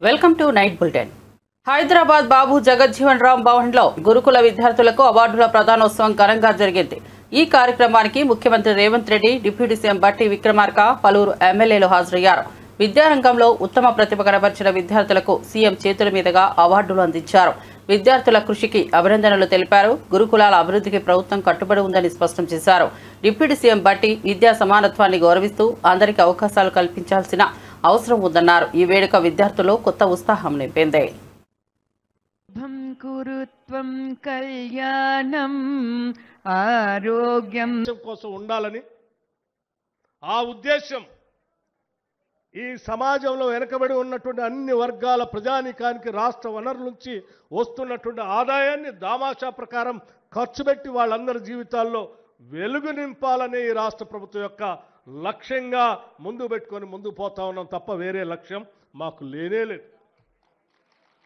Welcome to night bulletin. Hyderabad Babu Jagjivan Ram భవన్లో గురుకుల విద్యార్థులకు అవార్డుల ప్రదానోత్సవం ఘనంగా జరిగింది. ఈ కార్యక్రమానికి ముఖ్యమంత్రి రేవంత్ రెడ్డి, డిప్యూటీ సీఎం బట్టి విక్రమార్క, పలువురు ఎమ్మెల్యేలు హాజరయ్యారు. విద్యారంగంలో ఉత్తమ ప్రతిభ కనబర్చిన విద్యార్థులకు సీఎం చేతుల మీదుగా అవార్డులు అందించారు. విద్యార్థుల కృషికి అభినందనలు తెలిపారు. గురుకులాల అభివృద్ధికి ప్రభుత్వం కట్టుబడి ఉందని స్పష్టం చేశారు. డిప్యూటీ సీఎం బట్టి విద్యా సమానత్వాన్ని గౌరవిస్తూ అందరికీ అవకాశాలు కల్పించాల్సిన అవసరం ఉందన్నారు. ఈ వేడుక విద్యార్థుల్లో కొత్త ఉత్సాహం నింపింది. ఆరోగ్యం కోసం ఉండాలని ఆ ఉద్దేశం ఈ సమాజంలో వెనుకబడి ఉన్నటువంటి అన్ని వర్గాల ప్రజానీకానికి రాష్ట్ర వనరుల నుంచి వస్తున్నటువంటి ఆదాయాన్ని దామాషా ప్రకారం ఖర్చు పెట్టి వాళ్ళందరి జీవితాల్లో వెలుగు నింపాలనే ఈ రాష్ట్ర ప్రభుత్వం యొక్క లక్ష్యంగా ముందు పెట్టుకొని ముందు పోతా ఉన్నాం తప్ప వేరే లక్ష్యం మాకు లేనే లేదు.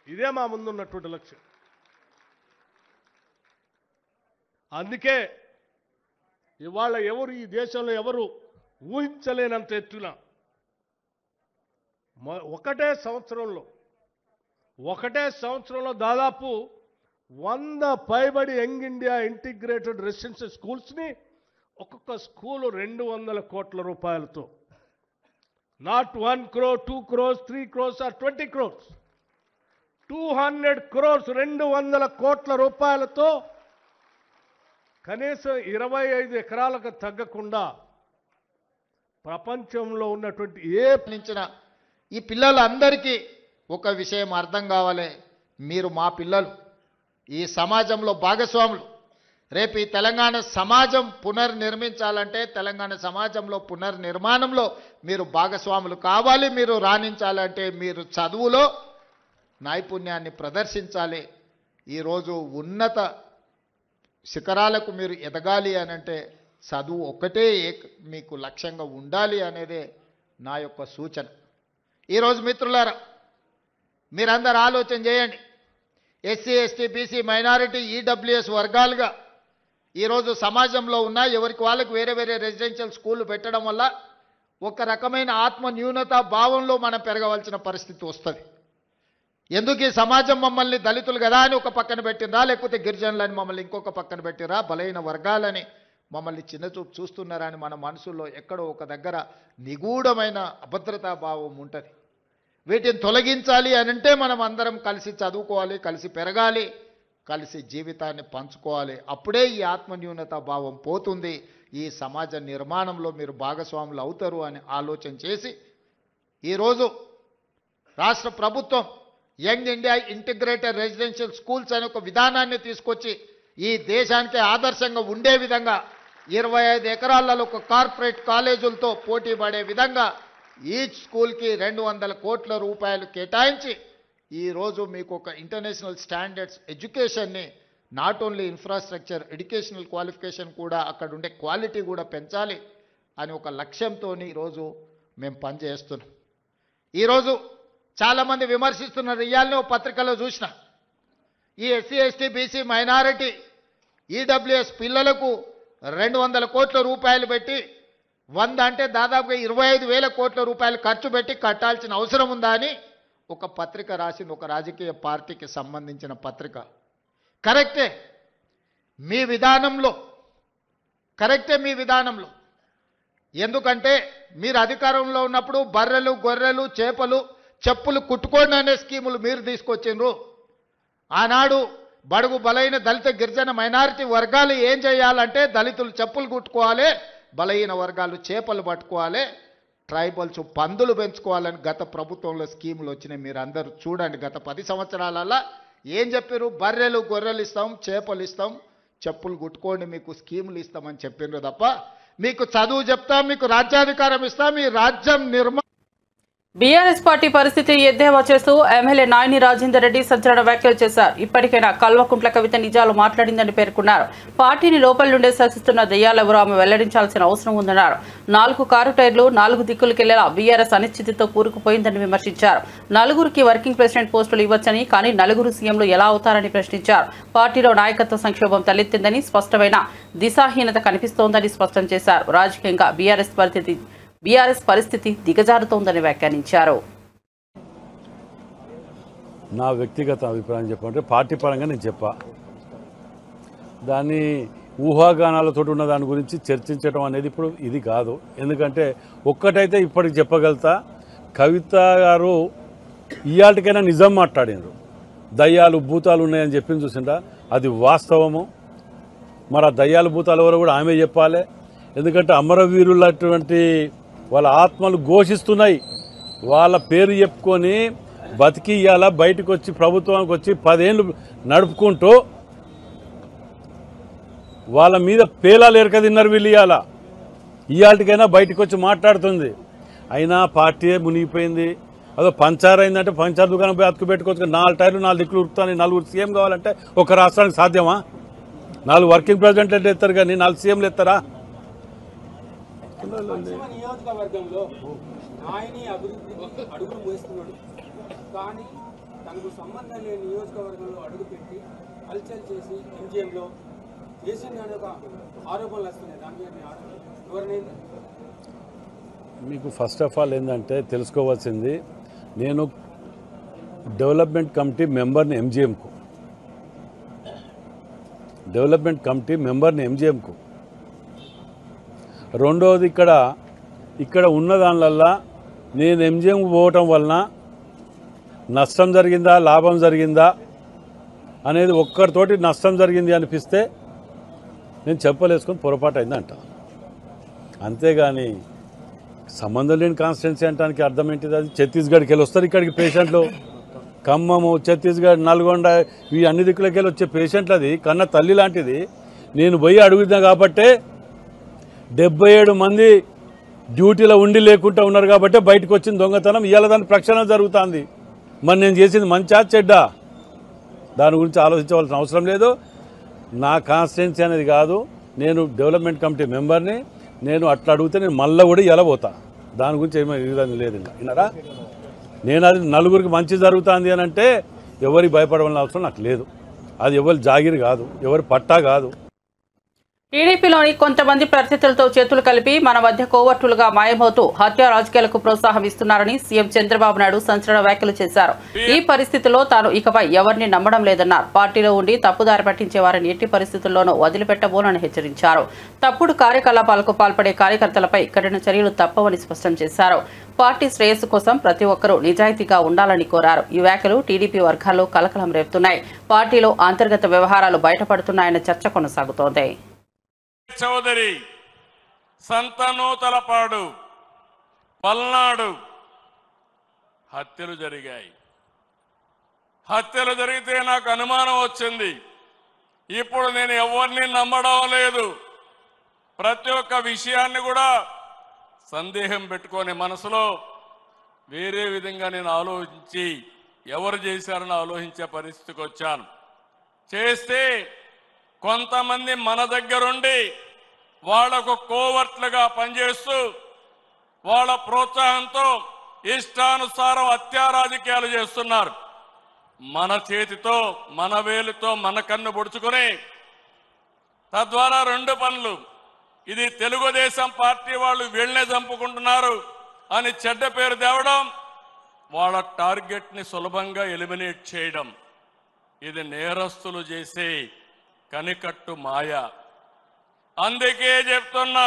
ఇదే మా ముందున్నటువంటి లక్ష్యం. అందుకే ఇవాళ ఎవరు ఈ దేశంలో ఎవరు ఊహించలేనంత ఎత్తున ఒకటే సంవత్సరంలో దాదాపు 100 పైబడి యంగ్ ఇండియా ఇంటిగ్రేటెడ్ రెసిడెన్షియల్ స్కూల్స్ని ఒక్కొక్క స్కూలు 200 కోట్ల రూపాయలతో, not 1 crore, 2 crores, 3 crores or 20 crores, 200 crores 200 కోట్ల రూపాయలతో కనీసం 25 ఎకరాలకు తగ్గకుండా ప్రపంచంలో ఉన్నటువంటి ఈ పిల్లలందరికీ ఒక విషయం అర్థం కావాలి. మీరు మా పిల్లలు, ఈ సమాజంలో భాగస్వాములు. రేపు ఈ తెలంగాణ సమాజం పునర్నిర్మించాలంటే, తెలంగాణ సమాజంలో పునర్నిర్మాణంలో మీరు భాగస్వాములు కావాలి. మీరు రాణించాలంటే మీరు చదువులో నైపుణ్యాన్ని ప్రదర్శించాలి. ఈరోజు ఉన్నత శిఖరాలకు మీరు ఎదగాలి అనంటే చదువు ఒక్కటే మీకు లక్ష్యంగా ఉండాలి అనేదే నా యొక్క సూచన. ఈరోజు మిత్రులారా, మీరందరూ ఆలోచన చేయండి. SC, ST, BC, minority, EWS వర్గాలుగా ఈరోజు సమాజంలో ఉన్న ఎవరికి వాళ్ళకి వేరే వేరే రెసిడెన్షియల్ స్కూళ్ళు పెట్టడం వల్ల ఒక రకమైన ఆత్మ న్యూనతా భావంలో మనం పెరగవలసిన పరిస్థితి వస్తుంది. ఎందుకు ఈ సమాజం మమ్మల్ని దళితులు కదా అని ఒక పక్కన పెట్టినరా, లేకపోతే గిరిజనులని మమ్మల్ని ఇంకొక పక్కన పెట్టిరా, బలైన వర్గాలని మమ్మల్ని చిన్నచూపు చూస్తున్నారా అని మన మనసులో ఎక్కడో ఒక దగ్గర నిగూఢమైన అభద్రతా భావం ఉంటుంది. వీటిని తొలగించాలి అని అంటే మనం అందరం కలిసి చదువుకోవాలి, కలిసి పెరగాలి, కలిసి జీవితాన్ని పంచుకోవాలి. అప్పుడే ఈ ఆత్మన్యూనతా భావం పోతుంది. ఈ సమాజ నిర్మాణంలో మీరు భాగస్వాములు అవుతారు అని ఆలోచన చేసి ఈరోజు రాష్ట్ర ప్రభుత్వం young India integrated residential schools అనే ఒక విధానాన్ని తీసుకొచ్చి ఈ దేశానికి ఆదర్శంగా ఉండే విధంగా 25 ఎకరాలలో ఒక కార్పొరేట్ కాలేజీలతో పోటీ పడే విధంగా ఈచ్ స్కూల్కి 200 కోట్ల రూపాయలు కేటాయించి ఈరోజు మీకు ఒక ఇంటర్నేషనల్ స్టాండర్డ్స్ ఎడ్యుకేషన్ని, not only infrastructure, educational qualification కూడా అక్కడ ఉండే క్వాలిటీ కూడా పెంచాలి అని ఒక లక్ష్యంతో ఈరోజు మేము పనిచేస్తున్నాం. ఈరోజు చాలామంది విమర్శిస్తున్నారు. ఇవాళనే ఒక పత్రికలో చూసిన ఈ SC, ST, BC, minority, EWS పిల్లలకు 200 కోట్ల రూపాయలు పెట్టి 100 అంటే దాదాపుగా 25,000 కోట్ల రూపాయలు ఖర్చు పెట్టి కట్టాల్సిన అవసరం ఉందా అని ఒక పత్రిక రాసింది. ఒక రాజకీయ పార్టీకి సంబంధించిన పత్రిక. కరెక్టే మీ విధానంలో ఎందుకంటే మీరు అధికారంలో ఉన్నప్పుడు బర్రెలు, గొర్రెలు, చేపలు, చెప్పులు కుట్టుకోండి అనే స్కీములు మీరు తీసుకొచ్చిండ్రు. ఆనాడు బడుగు బలైన దళిత గిరిజన మైనారిటీ వర్గాలు ఏం చేయాలంటే దళితులు చెప్పులు కుట్టుకోవాలి, బలహీన వర్గాలు చేపలు పట్టుకోవాలి, ట్రైబల్స్ పందులు పెంచుకోవాలని గత ప్రభుత్వంలో స్కీములు వచ్చినాయి. మీరు అందరూ చూడండి. గత 10 సంవత్సరాలలో ఏం చెప్పారు? బర్రెలు, గొర్రెలు ఇస్తాం, చేపలు ఇస్తాం, చెప్పులు కుట్టుకోండి, మీకు స్కీములు ఇస్తామని చెప్పిండ్రు తప్ప మీకు చదువు చెప్తాం, మీకు రాజ్యాధికారం ఇస్తాం, మీ రాజ్యం బీఆర్ఎస్ పార్టీ పరిస్థితి ఎద్దేవా చేస్తూ ఎమ్మెల్యే నాయని రాజేందర్ రెడ్డి సంచలన వ్యాఖ్యలు చేశారు. ఇప్పటికైనా కల్వకుంట్ల కవిత నిజాలు మాట్లాడిందని పేర్కొన్నారు. పార్టీని లోపల నుండే శాసిస్తున్న దెయ్యాలెవరో ఆమె వెల్లడించాల్సిన అవసరం ఉందన్నారు. 4 కారు టైర్లు 4 దిక్కులకెళ్లేలా బీఆర్ఎస్ అనిశ్చితితో కూరుకుపోయిందని విమర్శించారు. 4గురికి వర్కింగ్ ప్రెసిడెంట్ పోస్టులు ఇవ్వచ్చని, కానీ 4 సీఎంలు ఎలా అవుతారని ప్రశ్నించారు. పార్టీలో నాయకత్వ సంక్షోభం తలెత్తిందని, స్పష్టమైన దిశాహీనత కనిపిస్తోందని స్పష్టం చేశారు. రాజకీయంగా బీఆర్ఎస్ పరిస్థితి దిగజారుతోందని వ్యాఖ్యానించారు. నా వ్యక్తిగత అభిప్రాయం చెప్పాలంటే పార్టీ పరంగా నేను చెప్పా. దాన్ని ఊహాగానాలతో ఉన్న దాని గురించి చర్చించడం అనేది ఇప్పుడు ఇది కాదు. ఎందుకంటే ఒక్కటైతే ఇప్పటికి చెప్పగలుగుతా, కవిత గారు ఇయాటికైనా నిజం మాట్లాడినారు. దయ్యాలు భూతాలు ఉన్నాయని చెప్పింది చూసిందా, అది వాస్తవము. మరి ఆ దయ్యాలు భూతాలు ఎవరో కూడా ఆమె చెప్పాలి. ఎందుకంటే అమరవీరులటువంటి వాళ్ళ ఆత్మలు ఘోషిస్తున్నాయి. వాళ్ళ పేరు చెప్పుకొని బతికి ఇవాళ బయటకు వచ్చి ప్రభుత్వానికి వచ్చి 10 ఏళ్ళు నడుపుకుంటూ వాళ్ళ మీద పేలాలు ఎరకదిన్నారు వీళ్ళు. ఇవాళకైనా బయటకు వచ్చి మాట్లాడుతుంది. అయినా పార్టీ మునిగిపోయింది. అదో పంచార్ అయిందంటే పంచార్ దుకాణం పోయి అతుకు పెట్టుకోవచ్చు. 4 టైర్లు 4 దిక్కులు ఉరుకుతాను. 4 సీఎం కావాలంటే ఒక రాష్ట్రానికి సాధ్యమా? 4 వర్కింగ్ ప్రెసిడెంట్లు ఎత్తారు కానీ 4 సీఎంలు ఎత్తారా? నియోజకవర్గంలో నాయని అభివృద్ధి అడుగులు వేస్తున్నాడు, కానీ తనకు సంబంధం లేని నియోజకవర్గంలో అడుగుపెట్టి హల్చల్ చేసి ఎంజీఎంలో చేసిందని ఒక ఆరోపణలు వస్తున్నాయి. దాని మీద ఎవరినైంది? మీకు ఫస్ట్ ఆఫ్ ఆల్ ఏంటంటే తెలుసుకోవాల్సింది, నేను డెవలప్మెంట్ కమిటీ మెంబర్ని ఎంజీఎంకు, డెవలప్మెంట్ కమిటీ మెంబర్ని ఎంజీఎంకు. రెండవది ఇక్కడ ఉన్న దానివల్ల నేను ఎంజీఎంకు పోవటం వలన నష్టం జరిగిందా లాభం జరిగిందా అనేది ఒక్కరితోటి నష్టం జరిగింది అనిపిస్తే నేను చెప్పలేసుకొని పొరపాటు అయిందంట. అంతేగాని సంబంధం లేని కాన్స్టిట్యున్సీ అంటానికి అర్థం ఏంటిది? అది ఛత్తీస్గఢ్కి వెళ్ళి వస్తారు ఇక్కడికి పేషెంట్లు. ఖమ్మము, ఛత్తీస్గఢ్, నల్గొండ, ఇవి అన్ని దిక్కులకి వెళ్ళి వచ్చే పేషెంట్లు. అది కన్న తల్లి లాంటిది. నేను పోయి అడుగుతున్నా కాబట్టే 77 మంది డ్యూటీలో ఉండి లేకుండా ఉన్నారు కాబట్టి బయటకు వచ్చిన దొంగతనం. ఇవాళ దాని ప్రక్షాళన జరుగుతుంది. మరి నేను చేసింది మంచా చెడ్డా దాని గురించి ఆలోచించవలసిన అవసరం లేదు. నా కాన్స్టిట్యున్సీ అనేది కాదు. నేను డెవలప్మెంట్ కమిటీ మెంబర్ని. నేను అట్లా అడిగితే నేను మళ్ళీ కూడా ఇలా పోతా. దాని గురించి ఏమీ లేదు. ఇంకా విన్నారా? నేను అది నలుగురికి మంచి జరుగుతుంది అని అంటే ఎవరికి భయపడవలసిన అవసరం నాకు లేదు. అది ఎవరి జాగిరి కాదు, ఎవరి పట్టా కాదు. టీడీపీలోని కొంతమంది ప్రత్యర్థులతో చేతులు కలిపి మన మధ్య కోవర్టులుగా మాయమవుతూ హత్య రాజకీయాలకు ప్రోత్సాహం ఇస్తున్నారని సీఎం చంద్రబాబు నాయుడు సంచలన వ్యాఖ్యలు చేశారు. ఈ పరిస్థితిలో తాను ఇకపై ఎవరిని నమ్మడం లేదన్నారు. పార్టీలో ఉండి తప్పుదారి పట్టించే వారిని ఎట్టి పరిస్థితుల్లోనూ వదిలిపెట్టబోనని హెచ్చరించారు. తప్పుడు కార్యకలాపాలకు పాల్పడే కార్యకర్తలపై కఠిన చర్యలు తప్పవని స్పష్టం చేశారు. పార్టీ శ్రేయస్సు కోసం ప్రతి ఒక్కరూ నిజాయితీగా ఉండాలని కోరారు. ఈ వ్యాఖ్యలు టీడీపీ వర్గాల్లో కలకలం రేపుతున్నాయి. పార్టీలో అంతర్గత వ్యవహారాలు బయటపడుతున్నాయన్న చర్చ కొనసాగుతోంది. చౌదరి, సంతనూతలపాడు, పల్నాడు హత్యలు జరిగాయి. హత్యలు జరిగితే నాకు అనుమానం వచ్చింది. ఇప్పుడు నేను ఎవరిని నమ్మడం లేదు. ప్రతి ఒక్క విషయాన్ని కూడా సందేహం పెట్టుకొని మనసులో వేరే విధంగా నేను ఆలోచించి ఎవరు చేశారని ఆలోచించే పరిస్థితికి వచ్చాను. చేస్తే కొంతమంది మన దగ్గరుండి వాళ్లకు కోవర్ట్లుగా పనిచేస్తూ వాళ్ళ ప్రోత్సాహంతో ఇష్టానుసారం హత్యా రాజకీయాలు చేస్తున్నారు. మన చేతితో మన వేలుతో మన కన్ను పొడుచుకొని తద్వారా 2 పనులు. ఇది తెలుగుదేశం పార్టీ వాళ్ళు వీళ్ళనే చంపుకుంటున్నారు అని చెడ్డ పేరు తేవడం, వాళ్ళ టార్గెట్ని సులభంగా ఎలిమినేట్ చేయడం. ఇది నేరస్తులు చేసే కనికట్టు మాయ. అందుకే చెప్తున్నా,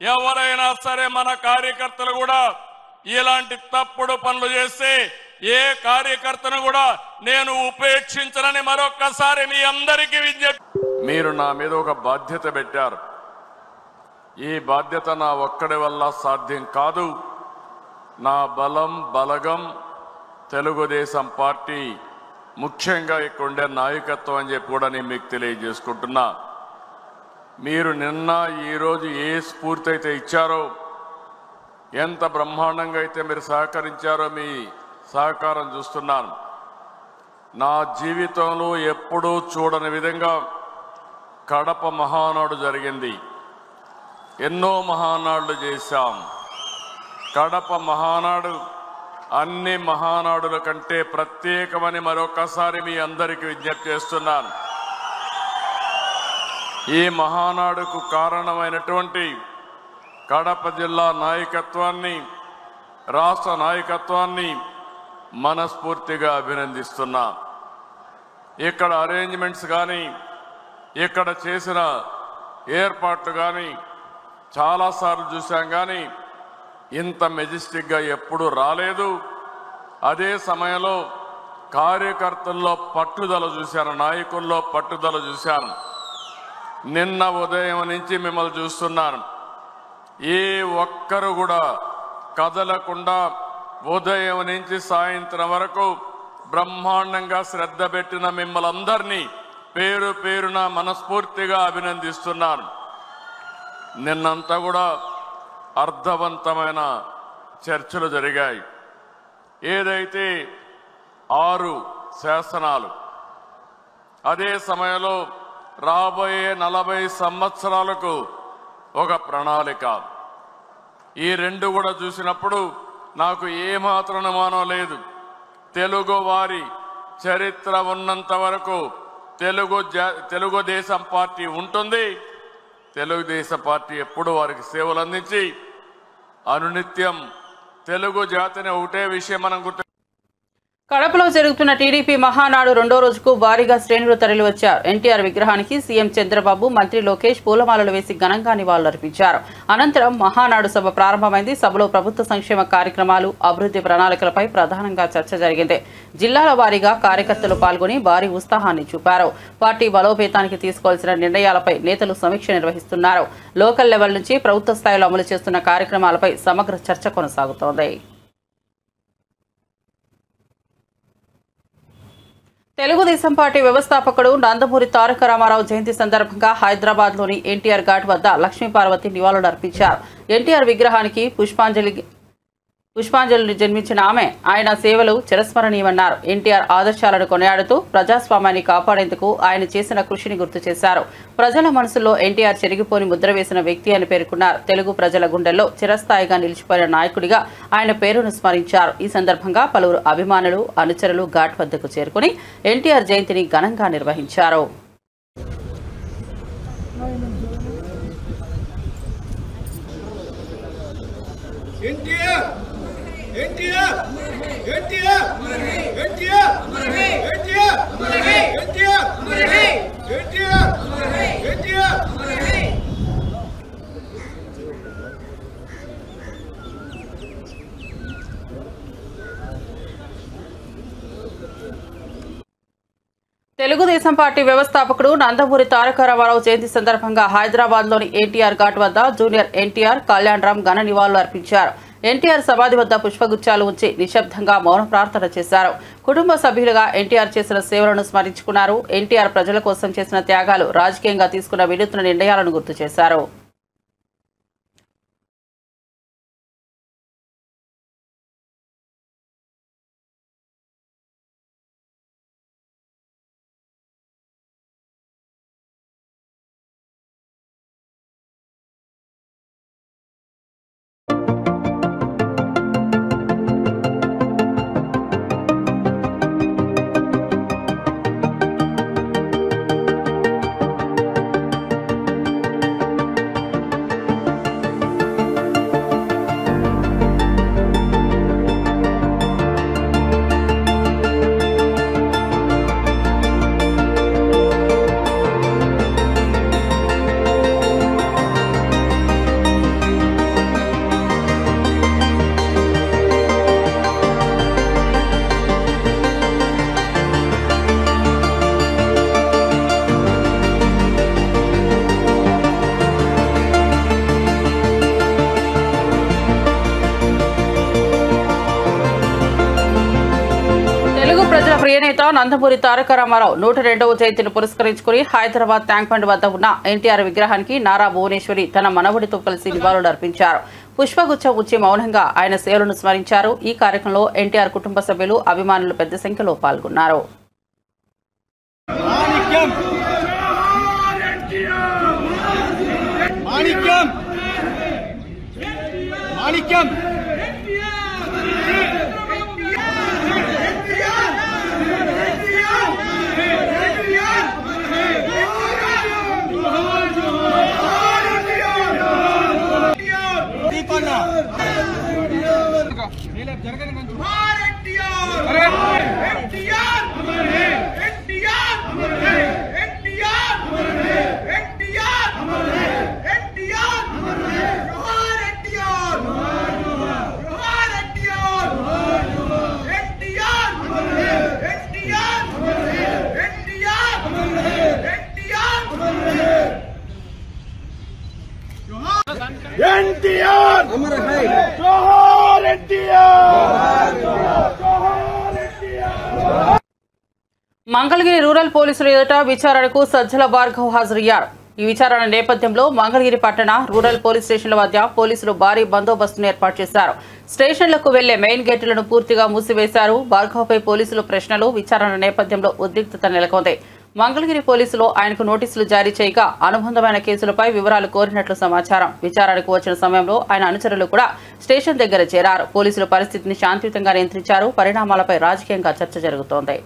ఎవరైనా సరే మన కార్యకర్తలు కూడా ఇలాంటి తప్పుడు పనులు చేస్తే ఏ కార్యకర్తను కూడా నేను ఉపేక్షించనని మరొక్కసారి మీ అందరికీ విజ్ఞప్తి. మీరు నా మీద ఒక బాధ్యత పెట్టారు. ఈ బాధ్యత నా ఒక్కడి వల్ల సాధ్యం కాదు. నా బలం బలగం తెలుగుదేశం పార్టీ, ముఖ్యంగా ఇక్కడ ఉండే నాయకత్వం అని చెప్పి కూడా నేను మీకు తెలియజేసుకుంటున్నా. మీరు నిన్న ఈరోజు ఏ స్ఫూర్తి అయితే ఇచ్చారో, ఎంత బ్రహ్మాండంగా అయితే మీరు సహకరించారో మీ సహకారం చూస్తున్నాను. నా జీవితంలో ఎప్పుడూ చూడని విధంగా కడప మహానాడు జరిగింది. ఎన్నో మహానాడులు చేశాం. కడప మహానాడు అన్ని మహానాడుల కంటే ప్రత్యేకమని మరొకసారి మీ అందరికీ విజ్ఞప్తి చేస్తున్నాను. ఈ మహానాడుకు కారణమైనటువంటి కడప జిల్లా నాయకత్వాన్ని, రాష్ట్ర నాయకత్వాన్ని మనస్ఫూర్తిగా అభినందిస్తున్నా. ఇక్కడ అరేంజ్మెంట్స్ కానీ ఇక్కడ చేసిన ఏర్పాట్లు కానీ చాలాసార్లు చూసాం, కానీ ఇంత మెజెస్టిక్గా ఎప్పుడూ రాలేదు. అదే సమయంలో కార్యకర్తల్లో పట్టుదల చూశాను, నాయకుల్లో పట్టుదల చూశాను. నిన్న ఉదయం నుంచి మిమ్మల్ని చూస్తున్నాను. ఏ ఒక్కరు కూడా కదలకుండా ఉదయం నుంచి సాయంత్రం వరకు బ్రహ్మాండంగా శ్రద్ధ పెట్టిన మిమ్మల్ని అందరినీ పేరు పేరున మనస్ఫూర్తిగా అభినందిస్తున్నాను. నిన్నంతా కూడా అర్థవంతమైన చర్చలు జరిగాయి. ఏదైతే 6 శాసనాలు, అదే సమయంలో రాబోయే 40 సంవత్సరాలకు ఒక ప్రణాళిక, ఈ 2 కూడా చూసినప్పుడు నాకు ఏమాత్రం అనుమానం లేదు. తెలుగు వారి చరిత్ర ఉన్నంత వరకు తెలుగుదేశం పార్టీ ఉంటుంది. తెలుగుదేశం పార్టీ ఎప్పుడు వారికి సేవలు అందించి అనునిత్యం తెలుగు జాతిని ఒకటే విషయం మనం గుర్తు. కడపలో జరుగుతున్న టీడీపీ మహానాడు 2వ రోజుకు భారీగా శ్రేణులు తరలివచ్చారు. ఎన్టీఆర్ విగ్రహానికి సీఎం చంద్రబాబు, మంత్రి లోకేష్ పూలమాలలు వేసి ఘనంగా నివాళులర్పించారు. అనంతరం మహానాడు సభ ప్రారంభమైంది. సభలో ప్రభుత్వ సంక్షేమ కార్యక్రమాలు, అభివృద్ధి ప్రణాళికలపై ప్రధానంగా చర్చ జరిగింది. జిల్లాల వారీగా కార్యకర్తలు పాల్గొని భారీ ఉత్సాహాన్ని చూపారు. పార్టీ బలోపేతానికి తీసుకోవాల్సిన నిర్ణయాలపై నేతలు సమీక్ష నిర్వహిస్తున్నారు. లోకల్ లెవెల్ నుంచి ప్రభుత్వ స్థాయిలో అమలు చేస్తున్న కార్యక్రమాలపై సమగ్ర చర్చ కొనసాగుతోంది. తెలుగుదేశం పార్టీ వ్యవస్థాపకుడు నందమూరి తారక రామారావు జయంతి సందర్భంగా హైదరాబాద్లోని ఎన్టీఆర్ ఘాట్ వద్ద లక్ష్మీపార్వతి నివాళులర్పించారు. ఎన్టీఆర్ విగ్రహానికి పుష్పాంజలిని జన్మించిన ఆమె ఆయన సేవలు చిరస్మరణీయమన్నారు. ఎన్టీఆర్ ఆదర్శాలను కొనియాడుతూ ప్రజాస్వామ్యాన్ని కాపాడేందుకు ఆయన చేసిన కృషిని గుర్తు చేశారు. ప్రజల మనసుల్లో ఎన్టీఆర్ చెరిగిపోని ముద్ర వేసిన వ్యక్తి అని పేర్కొన్నారు. తెలుగు ప్రజల గుండెల్లో చిరస్థాయిగా నిలిచిపోయిన నాయకుడిగా ఆయన పేరును స్మరించారు. ఈ సందర్భంగా పలువురు అభిమానులు, అనుచరులు ఘాట్ వద్దకు చేరుకుని ఎన్టీఆర్ జయంతిని ఘనంగా నిర్వహించారు. తెలుగుదేశం పార్టీ వ్యవస్థాపకుడు నందమూరి తారక రామారావు జయంతి సందర్భంగా హైదరాబాద్లోని ఎన్టీఆర్ ఘాట్ వద్ద జూనియర్ ఎన్టీఆర్, కళ్యాణ్ రామ్ ఘన నివాళులు అర్పించారు. ఎన్టీఆర్ సమాధి వద్ద పుష్పగుచ్చాలు ఉంచి నిశ్శబ్దంగా మౌన ప్రార్థన చేశారు. కుటుంబ సభ్యులుగా ఎన్టీఆర్ చేసిన సేవలను స్మరించుకున్నారు. ఎన్టీఆర్ ప్రజల కోసం చేసిన త్యాగాలు, రాజకీయంగా తీసుకున్న వినూత్న నిర్ణయాలను గుర్తు చేశారు. ప్రియనేత నందమూరి తారక రామారావు 102వ జయంతిని పురస్కరించుకుని హైదరాబాద్ ట్యాంక్ బండ్ వద్ద ఉన్న ఎన్టీఆర్ విగ్రహానికి నారా భువనేశ్వరి తన మనవడితో కలిసి నివాళులర్పించారు. పుష్పగుచ్చం ఉంచి మౌనంగా ఆయన సేవలను స్మరించారు. ఈ కార్యక్రమంలో ఎన్టీఆర్ కుటుంబ సభ్యులు, అభిమానులు పెద్ద సంఖ్యలో పాల్గొన్నారు. ఎన్టీఆర్ జోహార్ ఎన్టీఆర్ జోహార్ ఎన్టీఆర్. మంగళగిరి రూరల్ పోలీసుల ఎదుట విచారణకు సజ్జల భార్గవ్ హాజరయ్యారు. ఈ విచారణ నేపథ్యంలో మంగళగిరి పట్టణ రూరల్ పోలీస్ స్టేషన్ల వద్ద పోలీసులు భారీ బందోబస్తును ఏర్పాటు చేశారు. స్టేషన్లకు వెళ్లే మెయిన్ గేట్లను పూర్తిగా మూసివేశారు. భార్గవ్పై పోలీసులు ప్రశ్నలు విచారణ నేపథ్యంలో ఉద్రిక్తత నెలకొంది. మంగళగిరి పోలీసులు ఆయనకు నోటీసులు జారీ చేయగా అనుబంధమైన కేసులపై వివరాలు కోరినట్లు సమాచారం. విచారణకు వచ్చిన సమయంలో ఆయన అనుచరులు కూడా స్టేషన్ దగ్గర చేరారు. పోలీసులు పరిస్థితిని శాంతియుతంగా నియంత్రించారు. పరిణామాలపై రాజకీయంగా చర్చ జరుగుతోంది.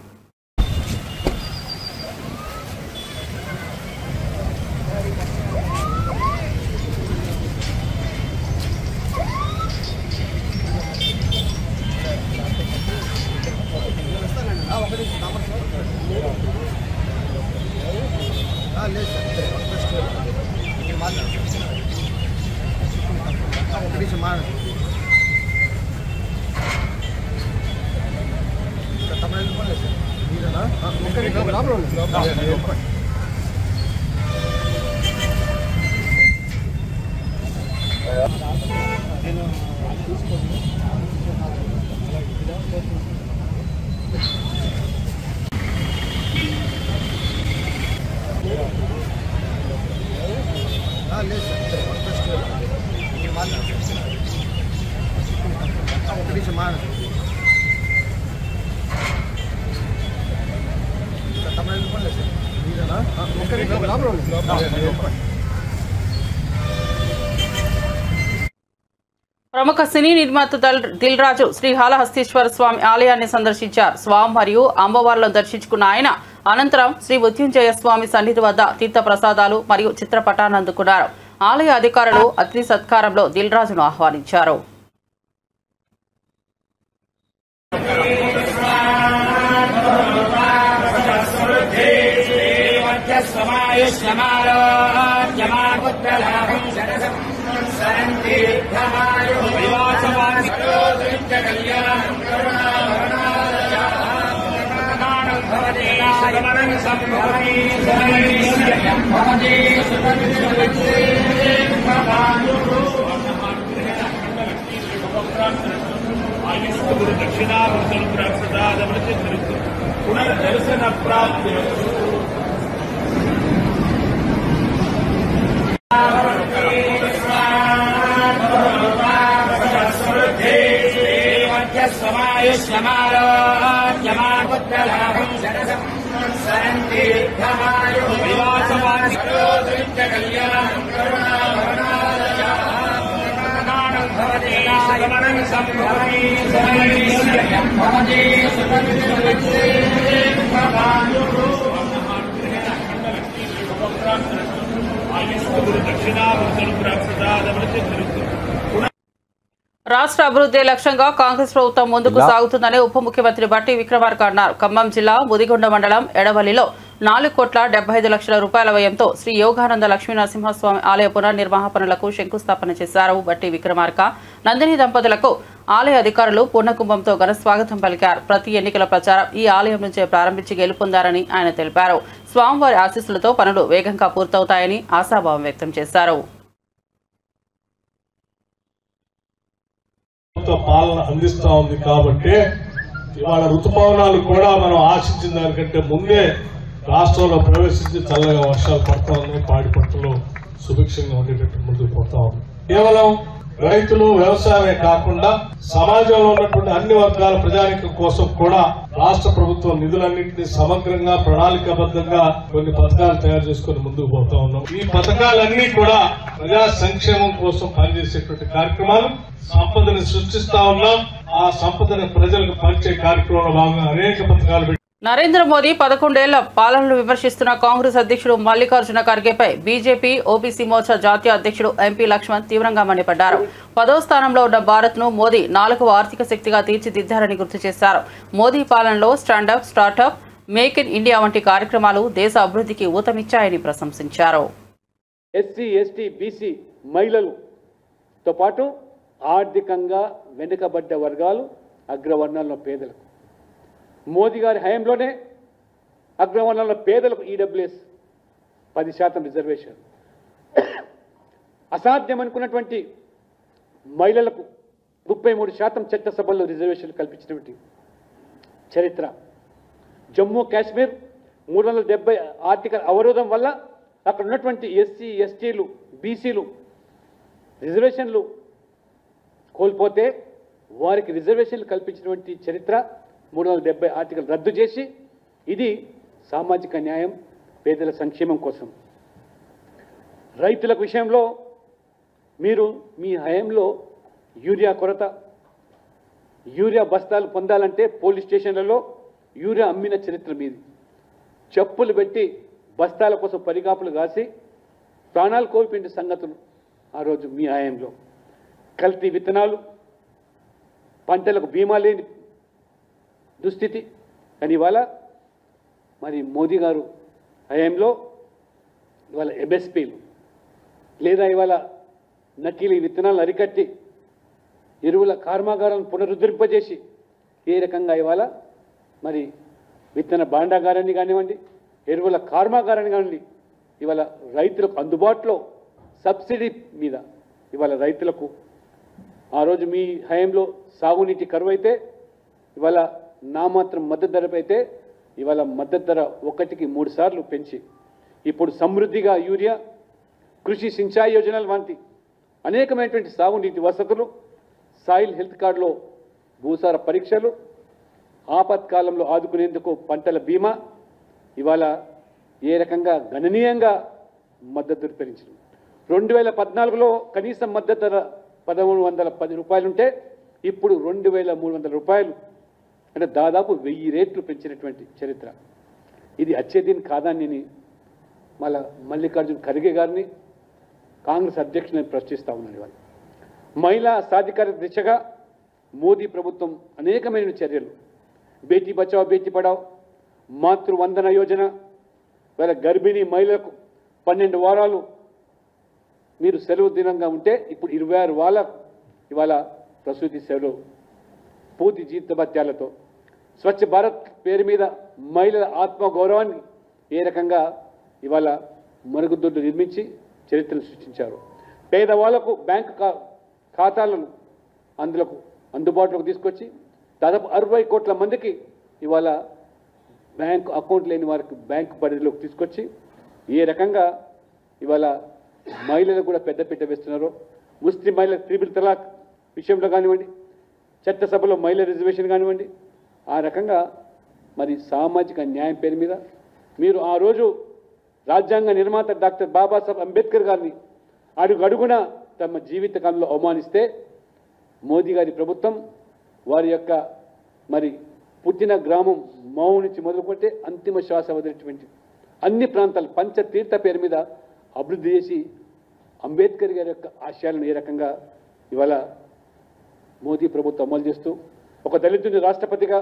ప్రముఖ సినీ నిర్మాత దిల్ రాజు శ్రీకాళహస్తీశ్వర స్వామి ఆలయాన్ని సందర్శించారు. స్వామి మరియు అమ్మవార్లను దర్శించుకున్న ఆయన అనంతరం శ్రీ మృత్యుంజయ స్వామి సన్నిధి వద్ద తీర్థ ప్రసాదాలు మరియు చిత్రపటాన్ని అందుకున్నారు. ఆలయ అధికారులు అతిథి సత్కారంలో దిల్ రాజును ఆహ్వానించారు. పునర్దర్శన ప్రాప్తి రాష్ట్ర అభివృద్ధి లక్ష్యంగా కాంగ్రెస్ ప్రభుత్వం ముందుకు సాగుతుందని ఉప ముఖ్యమంత్రి బట్టి విక్రమార్క అన్నారు. ఖమ్మం జిల్లా ముదిగొండ మండలం ఎడవల్లిలో 4,75,00,000 రూపాయల వ్యయంతో శ్రీ యోగానంద లక్ష్మీనరసింహస్వామి ఆలయ పునర్నిర్మాణ పనులకు శంకుస్థాపన చేశారు. బట్టి విక్రమార్క నందిని దంపతులకు ఆలయ అధికారులు పూర్ణకుంభంతో ఘన స్వాగతం పలికారు. ప్రతి ఎన్నికల ప్రచారం ఈ ఆలయం నుంచే ప్రారంభించి గెలుపొందారని ఆయన తెలిపారు. స్వామివారి ఆశీస్సులతో పనులు వేగంగా పూర్తవుతాయని ఆశాభావం వ్యక్తం చేశారు. పాలన అందిస్తా ఉంది కాబట్టి ఇవాళ ఋతుపవనాలు కూడా మనం ఆశించిన దానికంటే ముందే రాష్ట్రంలో ప్రవేశించి చల్లగా వర్షాలు పడతా ఉన్నాయి. పాడి పంటలు సుభిక్షంగా ఉండేటట్టు ముందుకు పోతా ఉంది. కేవలం రైతులు వ్యవసాయమే కాకుండా సమాజంలో ఉన్నటువంటి అన్ని వర్గాల ప్రజానికం కోసం కూడా రాష్ట్ర ప్రభుత్వం నిధులన్నింటినీ సమగ్రంగా ప్రణాళికాబద్ధంగా కొన్ని పథకాలు తయారు చేసుకుని ముందుకు పోతా ఉన్నాం. ఈ పథకాలన్నీ కూడా ప్రజా సంక్షేమం కోసం పనిచేసేటువంటి కార్యక్రమాలు, సంపదని సృష్టిస్తా ఉన్నాం. ఆ సంపదని ప్రజలకు పంచే కార్యక్రమంలో భాగంగా అనేక పథకాలు నరేంద్ర మోదీ 11 ఏళ్ల పాలనను విమర్శిస్తున్న కాంగ్రెస్ అధ్యక్షుడు మల్లికార్జున ఖర్గేపై బీజేపీ ఓబీసీ మోర్చా జాతీయ అధ్యక్షుడు ఎంపీ లక్ష్మణ్ తీవ్రంగా మండిపడ్డారు. 10వ స్థానంలో ఉన్న భారత్ను మోదీ 4వ ఆర్థిక శక్తిగా తీర్చిదిద్దారని గుర్తు చేశారు. మోదీ పాలనలో standup, startup, make in India వంటి కార్యక్రమాలు దేశ అభివృద్ధికి ఊతమిచ్చాయని ప్రశంసించారు. ఎస్సీ, ఎస్టీ, బీసీ మహిళలతో పాటు ఆర్థికంగా వెనుకబడ్డ వర్గాలు, అగ్రవర్ణాల్లో పేదలకు మోదీ గారి హయాంలోనే అగ్రవర్ణాల పేదలకు ఈడబ్ల్యూఎస్ 10% రిజర్వేషన్, అసాధ్యం అనుకున్నటువంటి మహిళలకు 33% చట్టసభల్లో రిజర్వేషన్లు కల్పించినటువంటి చరిత్ర. జమ్మూ కాశ్మీర్ 370 ఆర్టికల్ అవరోధం వల్ల అక్కడ ఉన్నటువంటి ఎస్సీ ఎస్టీలు బీసీలు రిజర్వేషన్లు కోల్పోతే వారికి రిజర్వేషన్లు కల్పించినటువంటి చరిత్ర. 370 ఆర్టికల్ రద్దు చేసి ఇది సామాజిక న్యాయం, పేదల సంక్షేమం కోసం. రైతుల విషయంలో మీరు మీ హయాంలో యూరియా కొరత, యూరియా బస్తాలు పొందాలంటే పోలీస్ స్టేషన్లలో యూరియా అమ్మిన చరిత్ర మీది. చెప్పులు పెట్టి బస్తాల కోసం పరిగాపులు కాసి ప్రాణాలు కోల్పోయిన సంగతులు ఆ రోజు మీ హయాంలో. కల్తీ విత్తనాలు, పంటలకు బీమా లేని దుస్థితి. కానీ ఇవాళ మరి మోదీ గారు హయాంలో ఇవాళ ఎంఎస్పీలు లేదా ఇవాళ నకిలీ విత్తనాలను అరికట్టి ఎరువుల కర్మాగారాలను పునరుద్ధరింపజేసి ఏ రకంగా ఇవాళ మరి విత్తన భాండాగారాన్ని కానివ్వండి, ఎరువుల కర్మాగారాన్ని కానివ్వండి, ఇవాళ రైతులకు అందుబాటులో సబ్సిడీ మీద ఇవాళ రైతులకు ఆ రోజు మీ హయాంలో సాగునీటి కరువు అయితే ఇవాళ నామాత్రం మద్దతు ధరపై అయితే ఇవాళ మద్దతు ధర 1కి 3 సార్లు పెంచి ఇప్పుడు సమృద్ధిగా యూరియా, కృషి సించాయి యోజనలు వంటి అనేకమైనటువంటి సాగునీటి వసతులు, సాయిల్ హెల్త్ కార్డులో భూసార పరీక్షలు, ఆపత్కాలంలో ఆదుకునేందుకు పంటల బీమా ఇవాళ ఏ రకంగా గణనీయంగా మద్దతు పెంచింది. 2014లో కనీస మద్దతు ధర 1310 రూపాయలుంటే ఇప్పుడు 2300 రూపాయలు, అంటే దాదాపు 1000 రెట్లు పెంచినటువంటి చరిత్ర. ఇది అచ్చేదీని కాదాన్ని మల్లికార్జున ఖర్గే గారిని కాంగ్రెస్ అధ్యక్షుని ప్రశ్నిస్తూ ఉన్నాను. ఇవాళ మహిళా సాధికారత దిశగా మోదీ ప్రభుత్వం అనేకమైన చర్యలు, బేటీ బచావో బేటీ పడావో, మాతృవందన యోజన, ఇవాళ గర్భిణీ మహిళలకు 12 వారాలు మీరు సెలవు దినంగా ఉంటే ఇప్పుడు 26 వారాలకు ఇవాళ ప్రసూతి సెలవు పూర్తి జీతభత్యాలతో. స్వచ్ఛ భారత్ పేరు మీద మహిళల ఆత్మగౌరవాన్ని ఏ రకంగా ఇవాళ మరుగుదొడ్లు నిర్మించి చరిత్రను సృష్టించారు. పేదవాళ్లకు బ్యాంకు ఖాతాలను అందుబాటులోకి తీసుకొచ్చి దాదాపు 60 కోట్ల మందికి ఇవాళ బ్యాంకు అకౌంట్ లేని వారికి బ్యాంకు పరిధిలోకి తీసుకొచ్చి ఏ రకంగా ఇవాళ మహిళలకు కూడా పెద్దపీట వేస్తున్నారో, ముస్లిం మహిళల త్రిపుల్ తలాక్ విషయంలో కానివ్వండి, చట్టసభలో మహిళల రిజర్వేషన్ కానివ్వండి, ఆ రకంగా మరి సామాజిక న్యాయం పేరు మీద మీరు ఆ రోజు రాజ్యాంగ నిర్మాత డాక్టర్ బాబాసాహెబ్ అంబేద్కర్ గారిని అడుగడుగున తమ జీవితకాలంలో అవమానిస్తే మోదీ గారి ప్రభుత్వం వారి యొక్క మరి పుట్టిన గ్రామం మౌ నుంచి మొదలుకొంటే అంతిమ శ్వాస వదిలేటువంటి అన్ని ప్రాంతాలు పంచతీర్థ పేరు మీద అభివృద్ధి చేసి అంబేద్కర్ గారి యొక్క ఆశయాలను ఏ రకంగా ఇవాళ మోదీ ప్రభుత్వం అమలు చేస్తూ ఒక దళితుని రాష్ట్రపతిగా,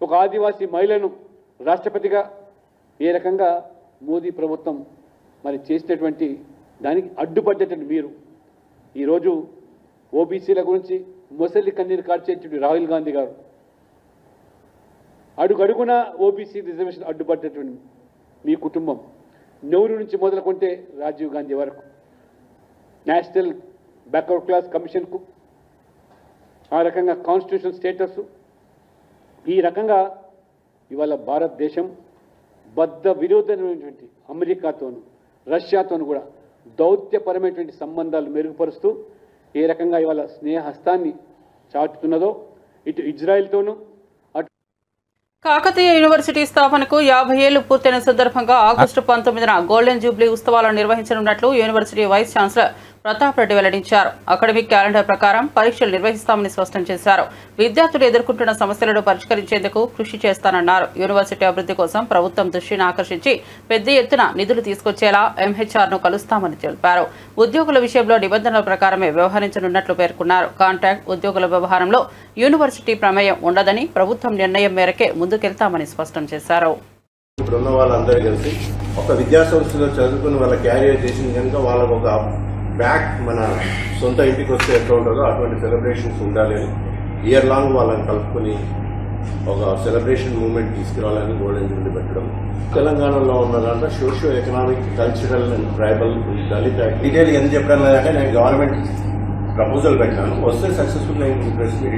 ఒక ఆదివాసీ మహిళను రాష్ట్రపతిగా ఏ రకంగా మోదీ ప్రభుత్వం మరి చేసినటువంటి దానికి అడ్డుపడ్డటువంటి మీరు ఈరోజు ఓబీసీల గురించి మొసలి కన్నీరు కార్చేటువంటి రాహుల్ గాంధీ గారు అడుగడుగున ఓబీసీ రిజర్వేషన్ అడ్డుపడ్డటువంటి మీ కుటుంబం, నెహ్రూ నుంచి మొదలుకుంటే రాజీవ్ గాంధీ వరకు నేషనల్ బ్యాక్వర్డ్ క్లాస్ కమిషన్కు, ఆ రకంగా కాన్స్టిట్యూషన్ స్టేటస్, ఈ రకంగా ఇవాళ భారతదేశం బద్ధ విరోధమైనటువంటి అమెరికాతోను రష్యాతోను కూడా దౌత్యపరమైనటువంటి సంబంధాలు మెరుగుపరుస్తూ ఏ రకంగా ఇవాళ స్నేహహస్తాన్ని చాటుతున్నదో ఇటు ఇజ్రాయెల్తోనూ. కాకతీయ యూనివర్సిటీ స్థాపనకు 50 ఏళ్లు పూర్తయిన సందర్భంగా ఆగస్టు 19న గోల్డెన్ జూబ్లీ ఉత్సవాలను నిర్వహించనున్నట్లు university vice chancellor Pratap Reddy వెల్లడించారు. అకాడమిక్ క్యాలెండర్ ప్రకారం పరీక్షలు నిర్వహిస్తామని స్పష్టం చేశారు. విద్యార్థులు ఎదుర్కొంటున్న సమస్యలను పరిష్కరించేందుకు కృషి చేస్తానన్నారు. యూనివర్సిటీ అభివృద్ధి కోసం ప్రభుత్వం దృష్టిని ఆకర్షించి పెద్ద ఎత్తున నిధులు తీసుకొచ్చేలా ఎంహెచ్ఆర్ను కలుస్తామని తెలిపారు. ఉద్యోగుల విషయంలో నిబంధనల ప్రకారమే వ్యవహరించనున్నట్లు పేర్కొన్నారు. కాంట్రాక్ట్ ఉద్యోగుల వ్యవహారంలో యూనివర్సిటీ ప్రమేయం ఉండదని, ప్రభుత్వం నిర్ణయం మేరకే ముందుకెళ్తామని స్పష్టం చేశారు. ఇప్పుడున్న వాళ్ళందరూ కలిసి ఒక విద్యా సంస్థలో చదువుకుని వాళ్ళ క్యారియర్ చేసిన కనుక వాళ్ళకు ఒక బ్యాక్ మన సొంత ఇంటికి వస్తే ఎట్లా ఉంటుందో అటువంటి సెలబ్రేషన్స్ ఉండాలి అని ఇయర్ లాంగ్ వాళ్ళని కలుపుకొని ఒక సెలబ్రేషన్ మూవ్మెంట్ తీసుకురావాలని గోల్డెన్ జూబ్లీ పెట్టడం. తెలంగాణలో ఉన్న దాంట్లో socio economic, cultural and tribal, Dalit detail ఎందుకు చెప్పడం లేదంటే నేను గవర్నమెంట్ ప్రపోజల్ పెట్టాను. వస్తే సక్సెస్ఫుల్ ప్రెస్ మీట్